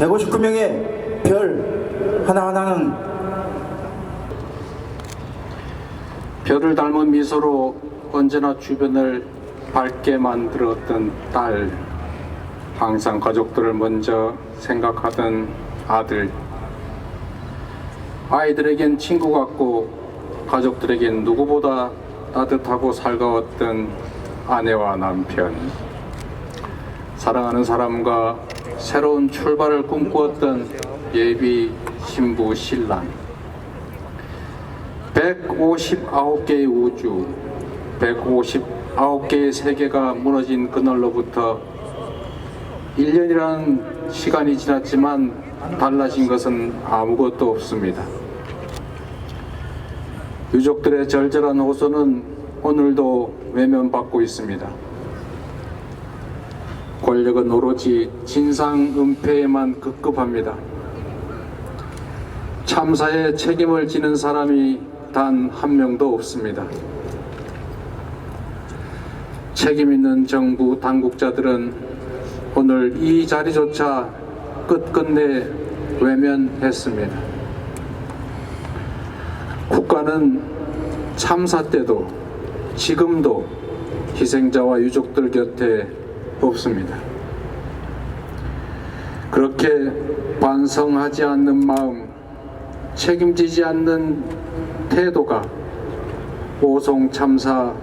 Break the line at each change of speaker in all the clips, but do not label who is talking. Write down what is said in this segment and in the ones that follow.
159명의 별 하나하나는
별을 닮은 미소로 언제나 주변을 밝게 만들었던 딸, 항상 가족들을 먼저 생각하던 아들, 아이들에겐 친구 같고 가족들에겐 누구보다 따뜻하고 살가웠던 아내와 남편, 사랑하는 사람과 새로운 출발을 꿈꾸었던 예비 신부 신랑, 159개의 우주, 159개의 세계가 무너진 그날로부터 1년이라는 시간이 지났지만 달라진 것은 아무것도 없습니다. 유족들의 절절한 호소는 오늘도 외면받고 있습니다. 권력은 오로지 진상 은폐에만 급급합니다. 참사에 책임을 지는 사람이 단 한 명도 없습니다. 책임 있는 정부 당국자들은 오늘 이 자리조차 끝끝내 외면했습니다. 국가는 참사 때도 지금도 희생자와 유족들 곁에 없습니다. 그렇게 반성하지 않는 마음, 책임지지 않는 태도가 오송 참사,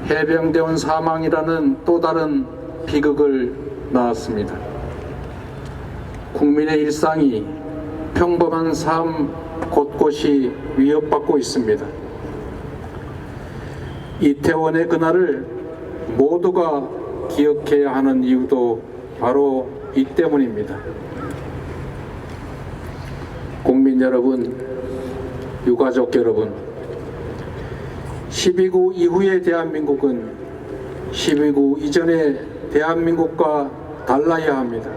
해병대원 사망이라는 또 다른 비극을 낳았습니다. 국민의 일상이, 평범한 삶 곳곳이 위협받고 있습니다. 이태원의 그날을 모두가 기억해야 하는 이유도 바로 이 때문입니다. 국민 여러분, 유가족 여러분, 12구 이후의 대한민국은 12구 이전의 대한민국과 달라야 합니다.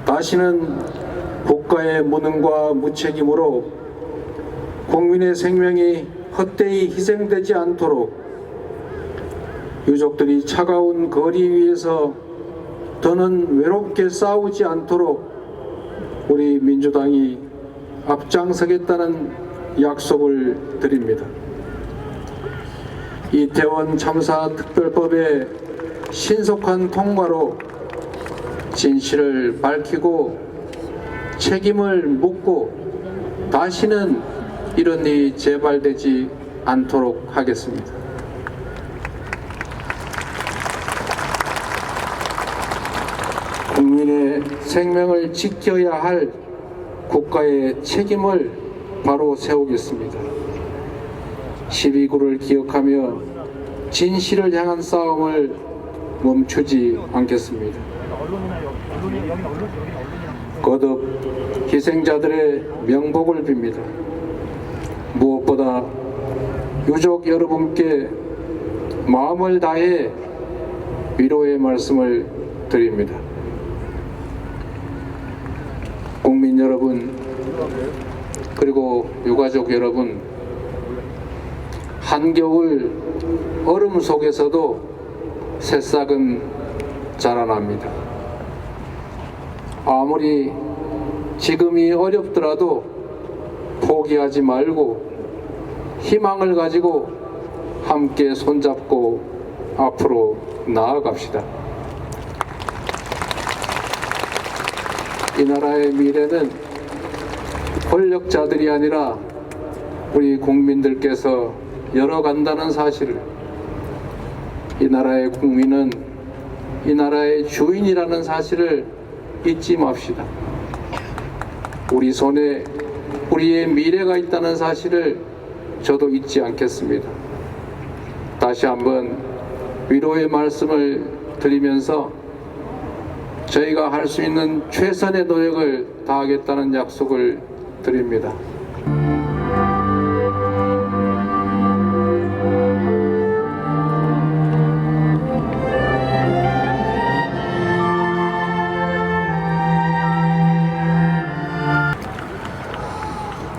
다시는 국가의 무능과 무책임으로 국민의 생명이 헛되이 희생되지 않도록 유족들이 차가운 거리 위에서 더는 외롭게 싸우지 않도록 우리 민주당이 앞장서겠다는 약속을 드립니다. 이태원 참사 특별법의 신속한 통과로 진실을 밝히고 책임을 묻고 다시는 이런 일이 재발되지 않도록 하겠습니다. 국민의 생명을 지켜야 할 국가의 책임을 바로 세우겠습니다. 12구를 기억하며 진실을 향한 싸움을 멈추지 않겠습니다. 거듭 희생자들의 명복을 빕니다. 무엇보다 유족 여러분께 마음을 다해 위로의 말씀을 드립니다. 국민 여러분, 그리고 유가족 여러분, 한겨울 얼음 속에서도 새싹은 자라납니다. 아무리 지금이 어렵더라도 포기하지 말고 희망을 가지고 함께 손잡고 앞으로 나아갑시다. 이 나라의 미래는 권력자들이 아니라 우리 국민들께서 열어간다는 사실을, 이 나라의 국민은 이 나라의 주인이라는 사실을 잊지 맙시다. 우리 손에 우리의 미래가 있다는 사실을 저도 잊지 않겠습니다. 다시 한번 위로의 말씀을 드리면서 저희가 할 수 있는 최선의 노력을 다하겠다는 약속을 드립니다.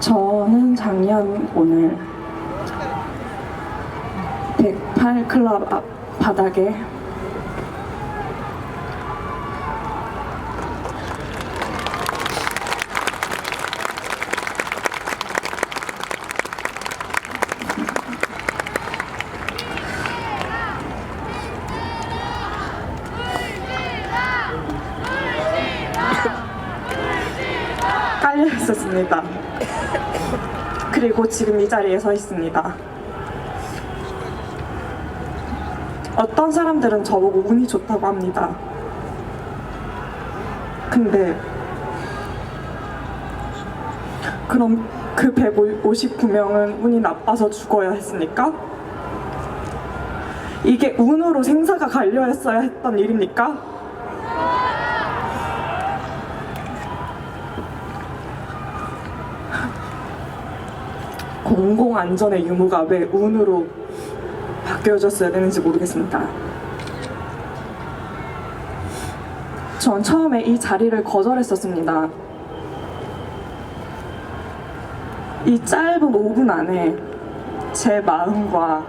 저는 작년 오늘 108 클럽 앞 바닥에 깔려 있었습니다. 그리고 지금 이 자리에 서 있습니다. 어떤 사람들은 저보고 운이 좋다고 합니다. 근데 그럼 그 159명은 운이 나빠서 죽어야 했습니까? 이게 운으로 생사가 갈려했어야 했던 일입니까? 공공안전의 유무가 왜 운으로 바뀌어졌어야 되는지 모르겠습니다. 전 처음에 이 자리를 거절했었습니다. 이 짧은 5분 안에 제 마음과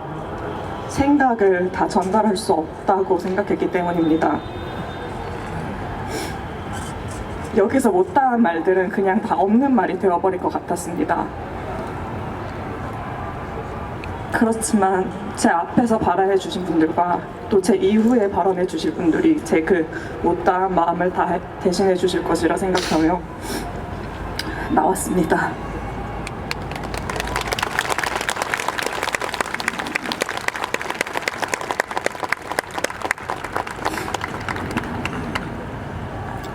생각을 다 전달할 수 없다고 생각했기 때문입니다. 여기서 못다한 말들은 그냥 다 없는 말이 되어버릴 것 같았습니다. 그렇지만 제 앞에서 발언해 주신 분들과 또 제 이후에 발언해 주실 분들이 제 그 못다한 마음을 다 대신해 주실 것이라 생각하며 나왔습니다.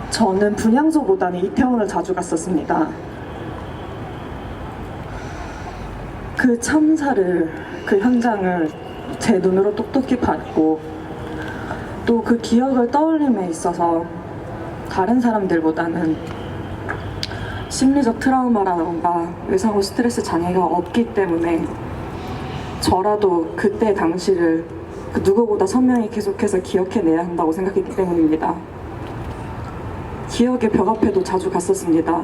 저는 분향소보다는 이태원을 자주 갔었습니다. 그 참사를, 그 현장을 제 눈으로 똑똑히 봤고 또 그 기억을 떠올림에 있어서 다른 사람들보다는 심리적 트라우마라던가 외상후 스트레스 장애가 없기 때문에 저라도 그때 당시를 그 누구보다 선명히 계속해서 기억해내야 한다고 생각했기 때문입니다. 기억의 벽 앞에도 자주 갔었습니다.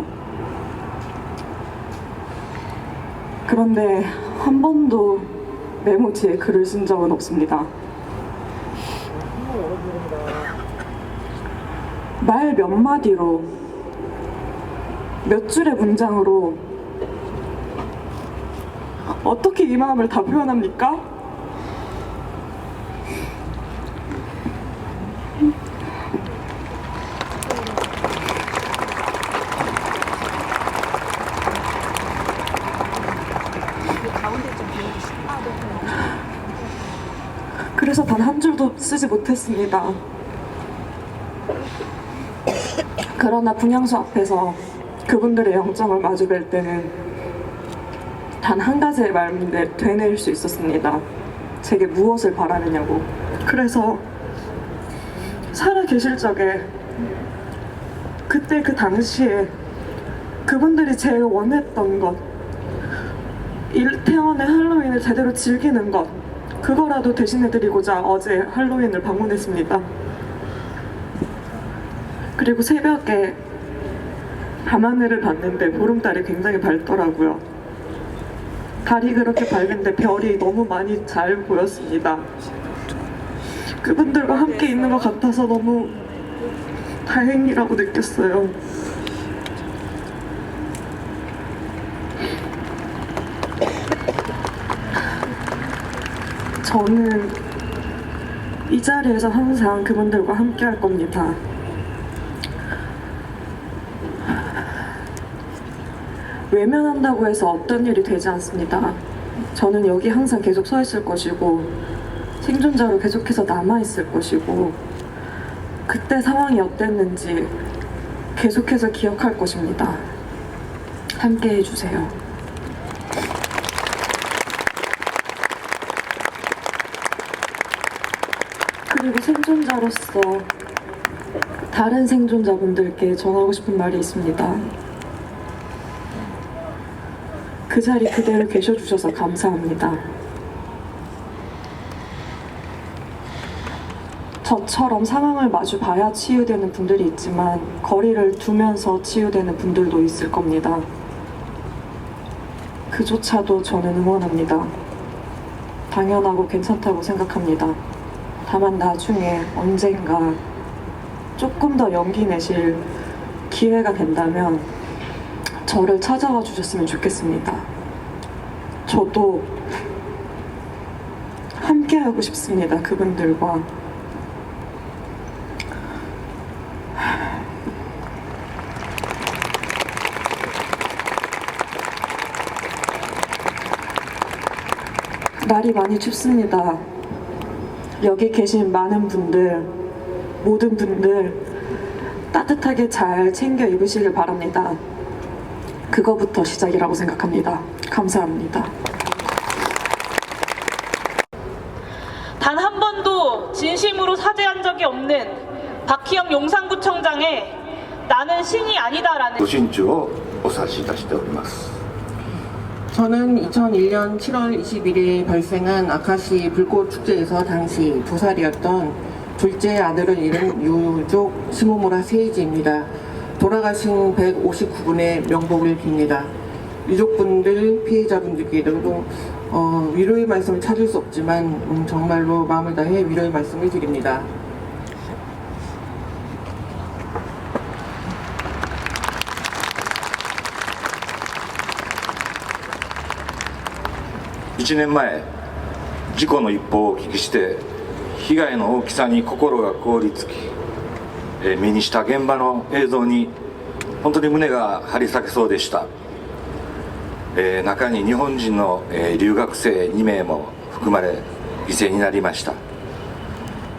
그런데 한 번도 메모지에 글을 쓴 적은 없습니다. 말 몇 마디로, 몇 줄의 문장으로 어떻게 이 마음을 다 표현합니까? 그래서 단 한 줄도 쓰지 못했습니다. 그러나 분향소 앞에서 그분들의 영정을 마주뵐 때는 단 한 가지의 말인데 되뇌일 수 있었습니다. 제게 무엇을 바라느냐고. 그래서 살아 계실 적에 그때 그 당시에 그분들이 제일 원했던 것, 이태원의 할로윈을 제대로 즐기는 것, 그거라도 대신해드리고자 어제 할로윈을 방문했습니다. 그리고 새벽에 밤하늘을 봤는데 보름달이 굉장히 밝더라고요. 달이 그렇게 밝은데 별이 너무 많이 잘 보였습니다. 그분들과 함께 있는 것 같아서 너무 다행이라고 느꼈어요. 저는 이 자리에서 항상 그분들과 함께 할 겁니다. 외면한다고 해서 어떤 일이 되지 않습니다. 저는 여기 항상 계속 서 있을 것이고 생존자로 계속해서 남아있을 것이고 그때 상황이 어땠는지 계속해서 기억할 것입니다. 함께 해주세요. 그리고 생존자로서 다른 생존자분들께 전하고 싶은 말이 있습니다. 그 자리 그대로 계셔주셔서 감사합니다. 저처럼 상황을 마주 봐야 치유되는 분들이 있지만 거리를 두면서 치유되는 분들도 있을 겁니다. 그조차도 저는 응원합니다. 당연하고 괜찮다고 생각합니다. 다만 나중에 언젠가 조금 더 용기 내실 기회가 된다면 저를 찾아와 주셨으면 좋겠습니다. 저도 함께 하고 싶습니다. 그분들과. 날이 많이 춥습니다. 여기 계신 많은 분들, 모든 분들 따뜻하게 잘 챙겨 입으시길 바랍니다. 그거부터 시작이라고 생각합니다. 감사합니다.
단 한 번도 진심으로 사죄한 적이 없는 박희영 용산구청장의 나는 신이 아니다라는
ご心中をお察しいたしております。
저는 2001년 7월 21일 발생한 아카시 불꽃 축제에서 당시 2살이었던 둘째 아들을 잃은 유족 시모무라 세이지입니다. 돌아가신 159분의 명복을 빕니다. 유족분들, 피해자분들께도 위로의 말씀을 찾을 수 없지만 정말로 마음을 다해 위로의 말씀을 드립니다.1
年前、事故の一報をお聞きして被害の大きさに心が凍りつき、目にした現場の映像に本当に胸が張り裂けそうでした。中に日本人の留学生2名も含まれ犠牲になりました。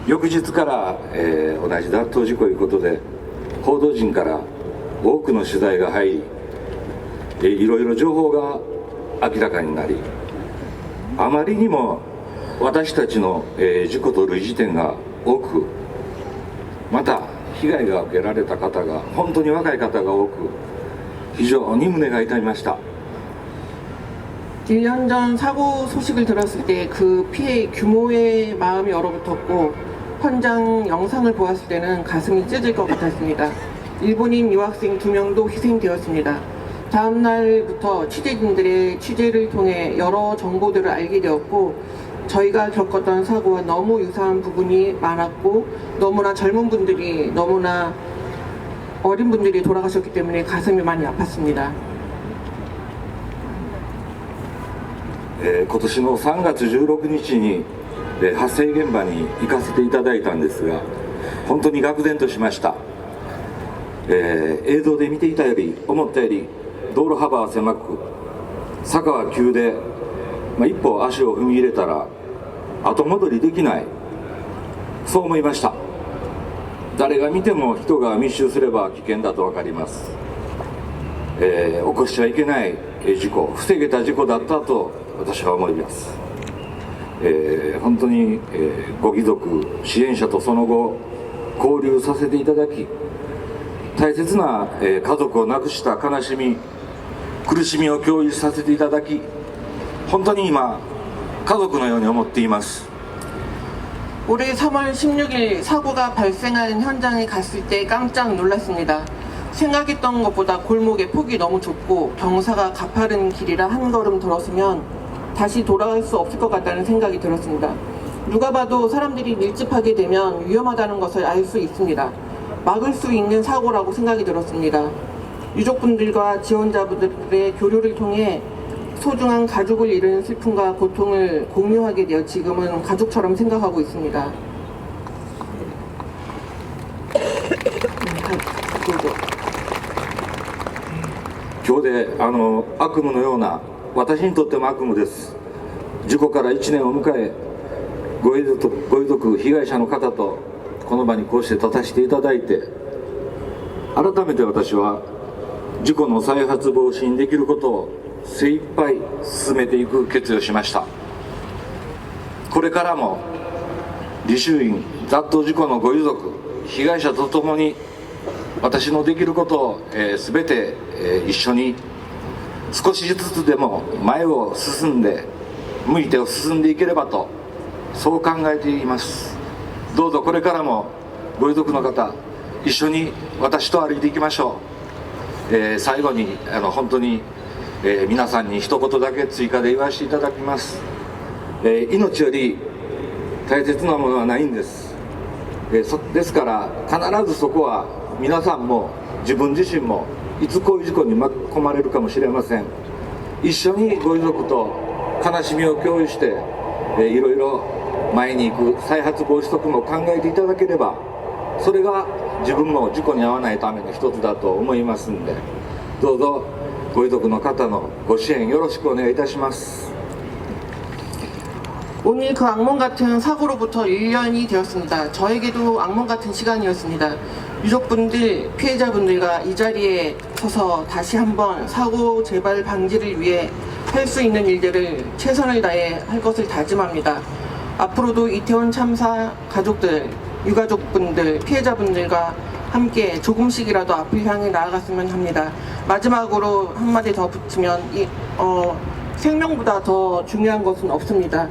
翌日から、同じ雑踏事故ということで報道陣から多くの取材が入り、いろいろ情報が明らかになり、あまりにも私たちの、事故と類似点が多く、また被害が受けられた方が本当に若い方が多く、非常に胸が痛みました。
1년 전 사고 소식을 들었을 때 그 피해 규모에 마음이 얼어붙었고 현장 영상을 보았을 때는 가슴이 찢을 것 같았습니다. 일본인 유학생 2명도 희생되었습니다. 다음 날부터 취재진들의 취재를 통해 여러 정보들을 알게 되었고 저희가 겪었던 사고와 너무 유사한 부분이 많았고 너무나 젊은 분들이 너무나 어린 분들이 돌아가셨기 때문에 가슴이 많이 아팠습니다.
今年の3月16日に、発生現場に行かせていただいたんですが本当に愕然としました。映像で見ていたより思ったより道路幅は狭く坂は急で、一歩足を踏み入れたら後戻りできない、そう思いました。誰が見ても人が密集すれば危険だと分かります。起こしちゃいけない事故、防げた事故だったと私は思います。本当に、ご遺族、支援者とその後交流させていただき、大切な、家族を亡くした悲しみ、苦しみを共有させていただき、本当に今家族のように思っています。
올해 3월 16일 사고가 발생한 현장에 갔을 때 깜짝 놀랐습니다. 생각했던 것보다 골목의 폭이 너무 좁고 경사가 가파른 길이라 한 걸음 들었으면 다시 돌아갈 수 없을 것 같다는 생각이 들었습니다. 누가 봐도 사람들이 밀집하게 되면 위험하다는 것을 알 수 있습니다. 막을 수 있는 사고라고 생각이 들었습니다. 유족분들과 지원자분들의 교류를 통해 소중한 가족을 잃은 슬픔과 고통을 공유하게 되어 지금은 가족처럼 생각하고 있습니다.
今日で悪夢のような、私にとっても悪夢です。事故から1年を迎え、ご遺族、被害者の方とこの場にこうして立たせていただいて、改めて私は事故の再発防止にできることを精一杯進めていく決意をしました。これからも履修院雑踏事故のご遺族、被害者とともに私のできることを、全て、一緒に少しずつでも前を進んで向いて進んでいければと、そう考えています。どうぞこれからもご遺族の方一緒に私と歩いていきましょう。最後に本当に、皆さんに一言だけ追加で言わせていただきます。命より大切なものはないんです。ですから必ずそこは皆さんも自分自身もいつこういう事故に巻き込まれるかもしれません。一緒にご遺族と悲しみを共有して、いろいろ前に行く再発防止策も考えていただければ、それが自分も事故に遭わないための一つだと思いますので、どうぞご遺族の方のご支援よろしくお願いいたします。
오늘 그 악몽 같은 사고로부터 1년이 되었습니다. 저에게도 악몽 같은 시간이었습니다. 유족분들, 피해자분들과 이 자리에 서서 다시 한번 사고 재발 방지를 위해 할 수 있는 일들을 최선을 다해 할 것을 다짐합니다. 앞으로도 이태원 참사 가족들, 유가족분들, 피해자분들과 함께 조금씩이라도 앞을 향해 나아갔으면 합니다. 마지막으로 한마디 더 붙이면 생명보다 더 중요한 것은 없습니다.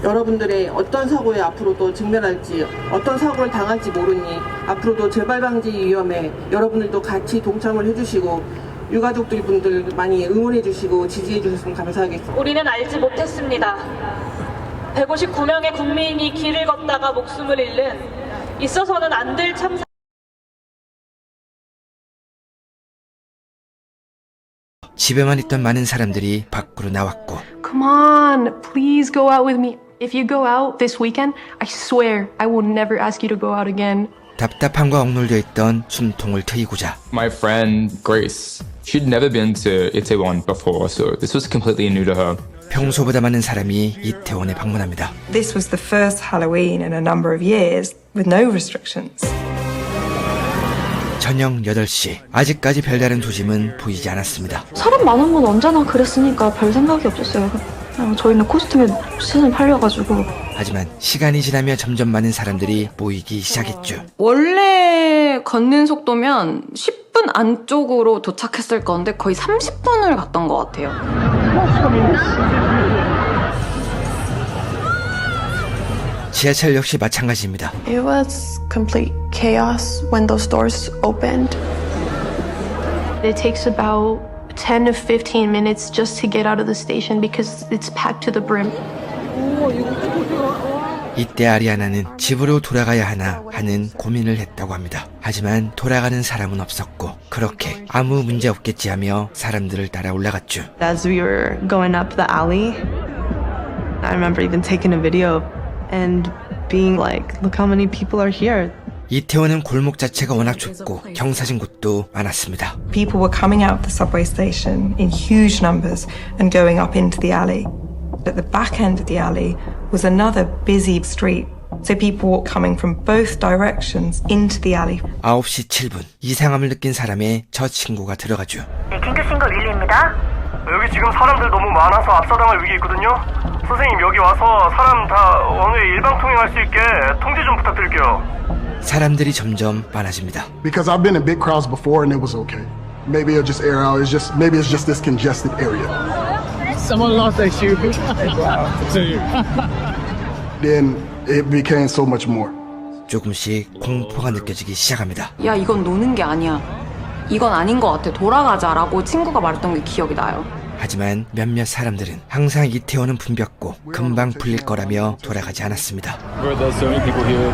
여러분들의 어떤 사고에 앞으로도 직면할지, 어떤 사고를 당할지 모르니 앞으로도 재발 방지 위험에 여러분들도 같이 동참을 해주시고 유가족들 분들 많이 응원해 주시고 지지해 주셨으면 감사하겠습니다.
우리는 알지 못했습니다. 159명의 국민이 길을 걷다가 목숨을 잃는 있어서는 안 될 참사.
집에만 있던 많은 사람들이 밖으로 나왔고
Come on, please go out with me. If you go out this weekend, I swear I will never ask you to go out again.
답답함과 억눌려 있던 숨통을 트이고자
My friend Grace, she'd never been to Itaewon before, so this was completely new to her.
평소보다 많은 사람이 이태원에 방문합니다.
This was the first Halloween in a number of years with no restrictions.
저녁 8시 아직까지 별다른 조짐은 보이지 않았습니다.
사람 많은 건 언제나 그랬으니까 별 생각이 없었어요. 그냥 저희는 코스튬에 시즌 팔려가지고.
하지만 시간이 지나며 점점 많은 사람들이 모이기 시작했죠.
원래 걷는 속도면 10분 안쪽으로 도착했을 건데 거의 30분을 갔던 것 같아요.
지하철 역시 마찬가지입니다.
It was complete chaos when those doors opened. It takes about 10 to 15 minutes just to get out of the station because it's packed to the brim.
이때 아리아나는 집으로 돌아가야 하나 하는 고민을 했다고 합니다. 하지만 돌아가는 사람은 없었고 그렇게 아무 문제 없겠지 하며 사람들을 따라 올라갔죠.
As we were going up the alley, I remember even taking a video and being like, look how many people are here.
이태원은 골목 자체가 워낙 좁고 경사진 곳도 많았습니다.
People were coming out of the subway station in huge numbers and going up into the alley. At the back end of the alley was another busy street. So people were coming from both directions into the alley.
9시 7분 이상함을 느낀 사람의 저 친구가 들어가죠.
네, 긴급신고 릴리입니다.
여기 지금 사람들 너무 많아서 압사당할 위기 있거든요. 선생님 여기 와서 사람 다 원웨이 일방 통행할 수 있게 통지 좀 부탁드릴게요.
사람들이 점점 많아집니다.
Because I've been in big crowds before and it was okay. Maybe it'll just air out. Maybe it's just this congested area.
Someone lost their shoe.
Then it became so much more.
조금씩 공포가 느껴지기 시작합니다.
야, 이건 노는 게 아니야. 이건 아닌 것 같아. 돌아가자라고 친구가 말했던 게 기억이 나요.
하지만 몇몇 사람들은 항상 이태원은 붐볐고 금방 풀릴 거라며 돌아가지 않았습니다.
There's so many people here.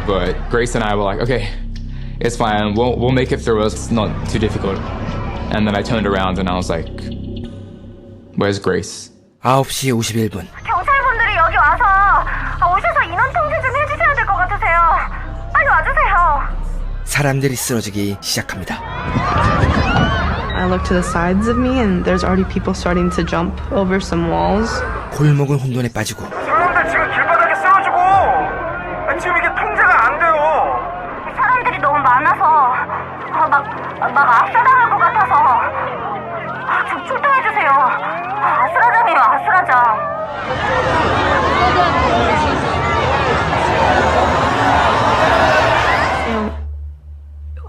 But Grace and I were like, okay, it's fine. We'll make it through. It's not too difficult. And then I turned around and I was like, where's Grace?
9시 51분
경찰분들이 여기 와서 오셔서 인원 통제 좀 해주셔야 될 것 같으세요. 빨리 와주세요.
사람들이 쓰러지기 시작합니다.
I look to the sides of me and there's already people starting to jump over some walls.
골목은 혼돈에 빠지고
사람들 지금 길바닥에 쓰러지고 지금 이게 통제가 안 돼요.
사람들이 너무 많아서 막 압사당할 것 같아서 좀 출동해주세요. 아수라장이에요, 아수라장.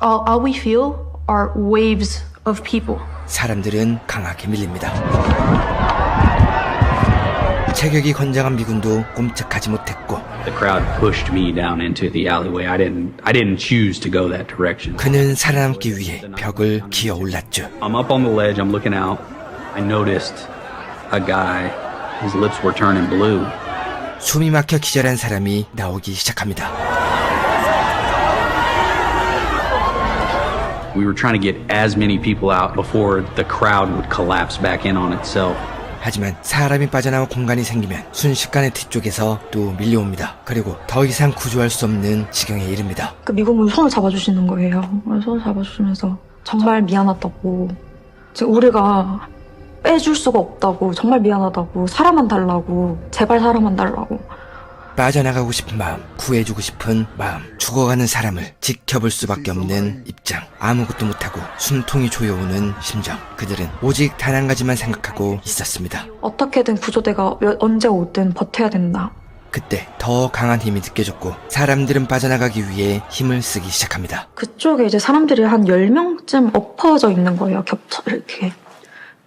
All we feel are waves of people.
사람들은 강하게 밀립니다. 체격이 건장한 미군도 꼼짝하지 못했고
The crowd pushed me down into the alleyway. I didn't choose to go that direction.
그는 살아남기 위해 벽을 기어 올랐죠.
I'm up on the ledge. I'm looking out. I noticed a guy. His lips were turning blue.
숨이 막혀 기절한 사람이 나오기 시작합니다.
We were trying to get as many people out before the crowd would collapse back in on itself.
하지만 사람이 빠져나올 공간이 생기면 순식간에 뒤쪽에서 또 밀려옵니다. 그리고 더 이상 구조할 수 없는 지경에 이릅니다.
그 미군분이 손을 잡아주시는 거예요. 손을 잡아주시면서 정말 미안하다고. 지금 우리가 빼줄 수가 없다고, 정말 미안하다고, 사람만 달라고, 제발 사람만 달라고.
빠져나가고 싶은 마음, 구해주고 싶은 마음, 죽어가는 사람을 지켜볼 수밖에 없는 입장, 아무것도 못하고 숨통이 조여오는 심정. 그들은 오직 단 한 가지만 생각하고 있었습니다.
어떻게든 구조대가 언제 오든 버텨야 된다.
그때 더 강한 힘이 느껴졌고 사람들은 빠져나가기 위해 힘을 쓰기 시작합니다.
그쪽에 이제 사람들이 한 10명쯤 엎어져 있는 거예요. 겹쳐 이렇게.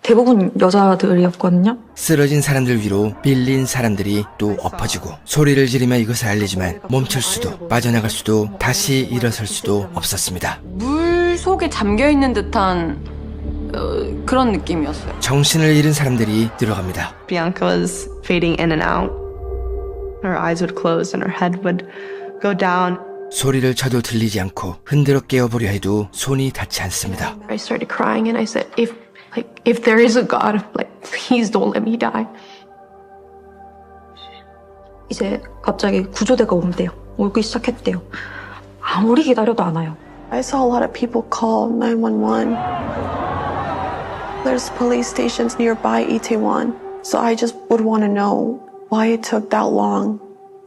대부분 여자들이었거든요.
쓰러진 사람들 위로 밀린 사람들이 또 엎어지고 소리를 지르며 이것을 알리지만 멈출 수도 빠져나갈 수도 다시 일어설 수도 없었습니다.
물 속에 잠겨있는 듯한 그런 느낌이었어요.
정신을 잃은 사람들이 들어갑니다.
Bianca was fading in and out. Her eyes would close and her head would go down.
소리를 쳐도 들리지 않고 흔들어 깨워보려 해도 손이 닿지 않습니다.
I started crying and I said, if there is a God, please don't let me die.
이제 갑자기 구조대가 온대요. 오기 시작했대요. 아무리 기다려도 안 와요.
I saw a lot of people call 911. There's police stations nearby Itaewon, so I just would want to know why it took that long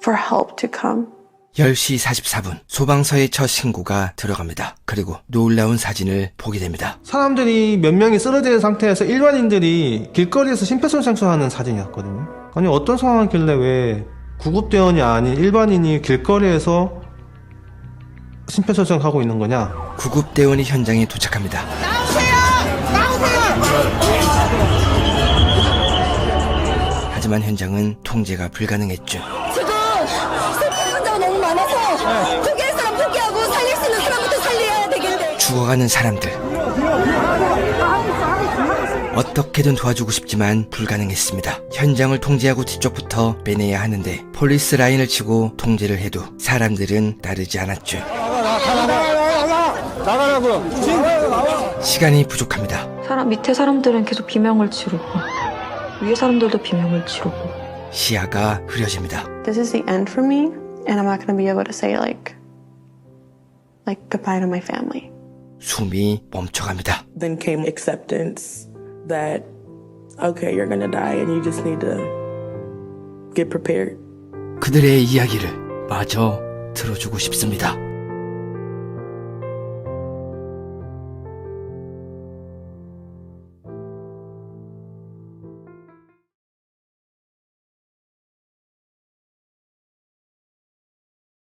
for help to come.
10시 44분 소방서의 첫 신고가 들어갑니다. 그리고 놀라운 사진을 보게 됩니다.
사람들이 몇 명이 쓰러진 상태에서 일반인들이 길거리에서 심폐소생술하는 사진이었거든요. 아니 어떤 상황이길래 왜 구급대원이 아닌 일반인이 길거리에서 심폐소생하고 있는 거냐.
구급대원이 현장에 도착합니다. 하지만 현장은 통제가 불가능했죠.
지금 슬픈 환자가 너무 많아서 포기할 사람 포기하고 살릴 수 있는 사람부터 살려야 되겠는데.
죽어가는 사람들. 어떻게든 도와주고 싶지만 불가능했습니다. 현장을 통제하고 뒤쪽부터 빼내야 하는데 폴리스 라인을 치고 통제를 해도 사람들은 따르지 않았죠. 나가라고요. 시간이 부족합니다.
밑에 사람들은 계속 비명을 지르고 위에 사람들도 비명을 지르고
시야가 흐려집니다.
This is the end for me, and I'm not going to be able to say goodbye to my family.
숨이 멈춰갑니다.
Then came acceptance that okay, you're going to die and you just need to get prepared.
그들의 이야기를 마저 들어주고 싶습니다.